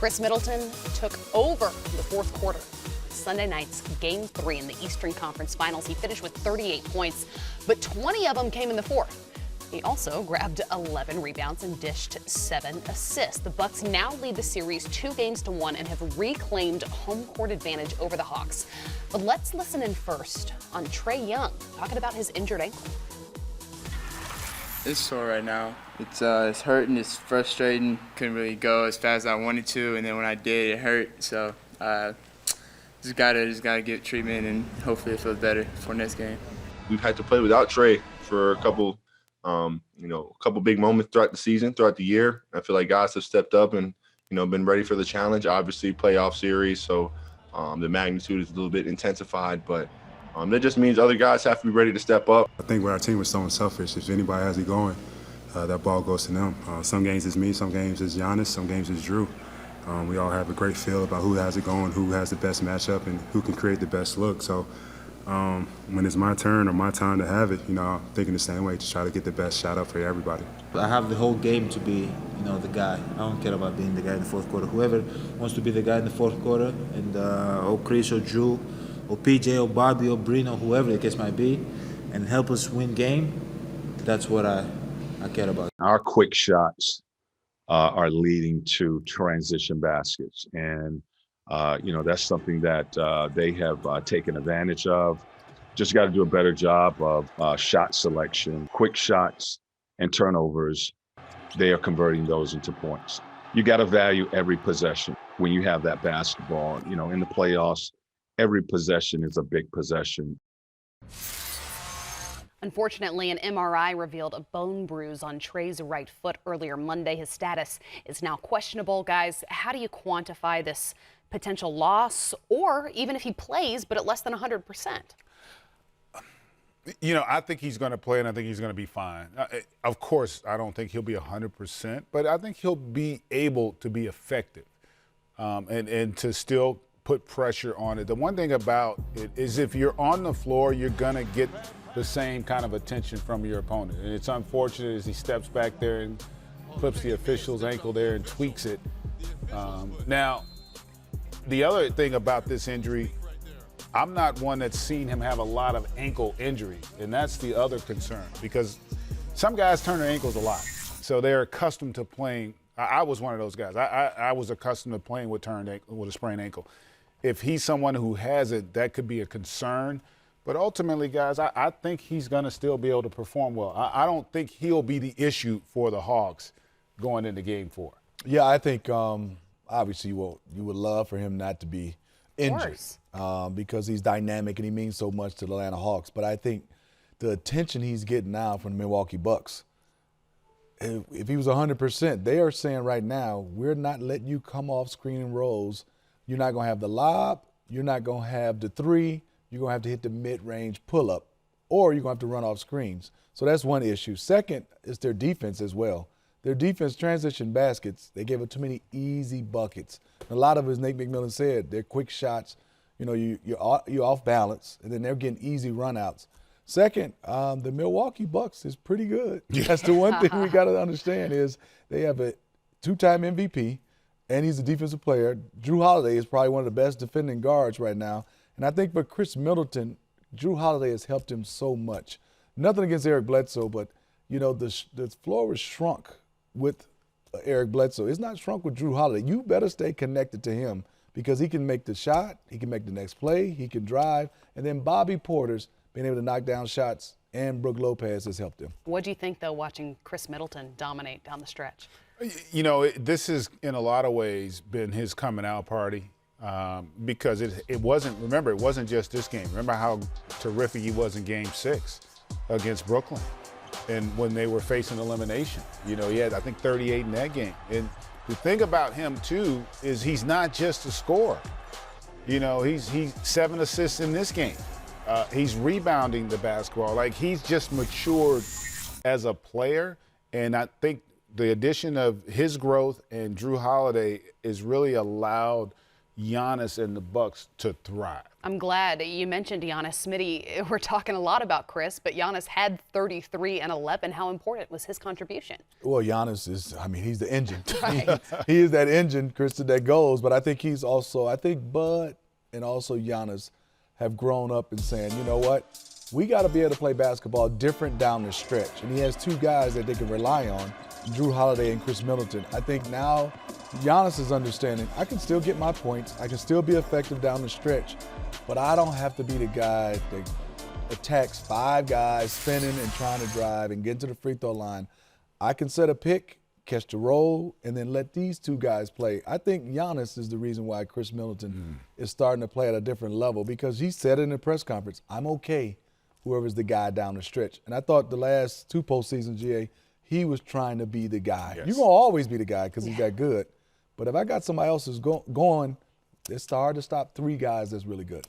Chris Middleton took over the fourth quarter. Sunday night's Game 3 in the Eastern Conference Finals. He finished with 38 points, but 20 of them came in the fourth. He also grabbed 11 rebounds and dished 7 assists. The Bucks now lead the series 2-1 and have reclaimed home court advantage over the Hawks. But let's listen in first on Trae Young talking about his injured ankle. It's sore right now. It's hurting. It's frustrating. Couldn't really go as fast as I wanted to, and then when I did, it hurt. So just gotta get treatment, and hopefully it feels better for next game. We've had to play without Trae for a couple big moments throughout the season, throughout the year. I feel like guys have stepped up and been ready for the challenge. Obviously, playoff series, so the magnitude is a little bit intensified, but that just means other guys have to be ready to step up. I think with our team, we're so unselfish. If anybody has it going, that ball goes to them. Some games it's me, some games it's Giannis, some games it's Drew. We all have a great feel about who has it going, who has the best matchup, and who can create the best look. So when it's my turn or my time to have it, I'm thinking the same way to try to get the best shot up for everybody. I have the whole game to be, the guy. I don't care about being the guy in the fourth quarter. Whoever wants to be the guy in the fourth quarter, and or Chris or Drew or PJ or Bobby or Brino, whoever the case might be, and help us win game, that's what I care about. Our quick shots are leading to transition baskets, and that's something that they have taken advantage of. Just got to do a better job of shot selection, quick shots, and turnovers. They are converting those into points. You got to value every possession when you have that basketball. In the playoffs, every possession is a big possession. Unfortunately, an MRI revealed a bone bruise on Trae's right foot earlier Monday. His status is now questionable. Guys, how do you quantify this potential loss, or even if he plays but at less than 100%? I think he's going to play, and I think he's going to be fine. Of course, I don't think he'll be 100%, but I think he'll be able to be effective and to still put pressure on it. The one thing about it is if you're on the floor, you're going to get the same kind of attention from your opponent. And it's unfortunate as he steps back there and clips the official's ankle there and tweaks it. Now, the other thing about this injury, I'm not one that's seen him have a lot of ankle injuries, and that's the other concern, because some guys turn their ankles a lot, so they're accustomed to playing. I was one of those guys. I was accustomed to playing with a sprained ankle. If he's someone who has it, that could be a concern. But ultimately, guys, I think he's going to still be able to perform well. I don't think he'll be the issue for the Hawks going into Game 4. Yeah, I think obviously you would love for him not to be injured because he's dynamic and he means so much to the Atlanta Hawks. But I think the attention he's getting now from the Milwaukee Bucks, if he was 100%, they are saying right now, we're not letting you come off screen and rolls. You're not going to have the lob. You're not going to have the three. You're going to have to hit the mid-range pull-up, or you're going to have to run off screens. So that's one issue. Second is their defense as well. Their defense transition baskets, they gave up too many easy buckets. A lot of it, as Nate McMillan said, they're quick shots. You're off balance, and then they're getting easy runouts. Second, the Milwaukee Bucks is pretty good. That's the one thing we got to understand is they have a two-time MVP, and he's a defensive player. Drew Holiday is probably one of the best defending guards right now. And I think for Chris Middleton, Drew Holiday has helped him so much. Nothing against Eric Bledsoe, but, the floor was shrunk with Eric Bledsoe. It's not shrunk with Drew Holiday. You better stay connected to him because he can make the shot, he can make the next play, he can drive. And then Bobby Porter's being able to knock down shots, and Brook Lopez has helped him. What do you think, though, watching Chris Middleton dominate down the stretch? This has, in a lot of ways, been his coming out party. Because it wasn't just this game. Remember how terrific he was in Game 6 against Brooklyn, and when they were facing elimination. He had, I think, 38 in that game. And the thing about him too is he's not just a scorer. He's 7 assists in this game. He's rebounding the basketball. He's just matured as a player, and I think the addition of his growth and Drew Holiday has really allowed Giannis and the Bucks to thrive. I'm glad you mentioned Giannis. Smitty, we're talking a lot about Chris, but Giannis had 33 and 11. How important was his contribution? Well, Giannis is, I mean, he's the engine. Right. He is that engine, Krista, that goes. But I think he's also, I think Bud and also Giannis have grown up and saying, you know what? We got to be able to play basketball different down the stretch. And he has two guys that they can rely on, Drew Holiday and Chris Middleton. I think now Giannis is understanding, I can still get my points. I can still be effective down the stretch. But I don't have to be the guy that attacks five guys spinning and trying to drive and get to the free throw line. I can set a pick, catch the roll, and then let these two guys play. I think Giannis is the reason why Chris Middleton is starting to play at a different level, because he said in the press conference, I'm okay whoever's the guy down the stretch. And I thought the last two postseasons, GA, he was trying to be the guy. Yes. You're going to always be the guy because he's that good. But if I got somebody else who's going, it's hard to stop three guys that's really good.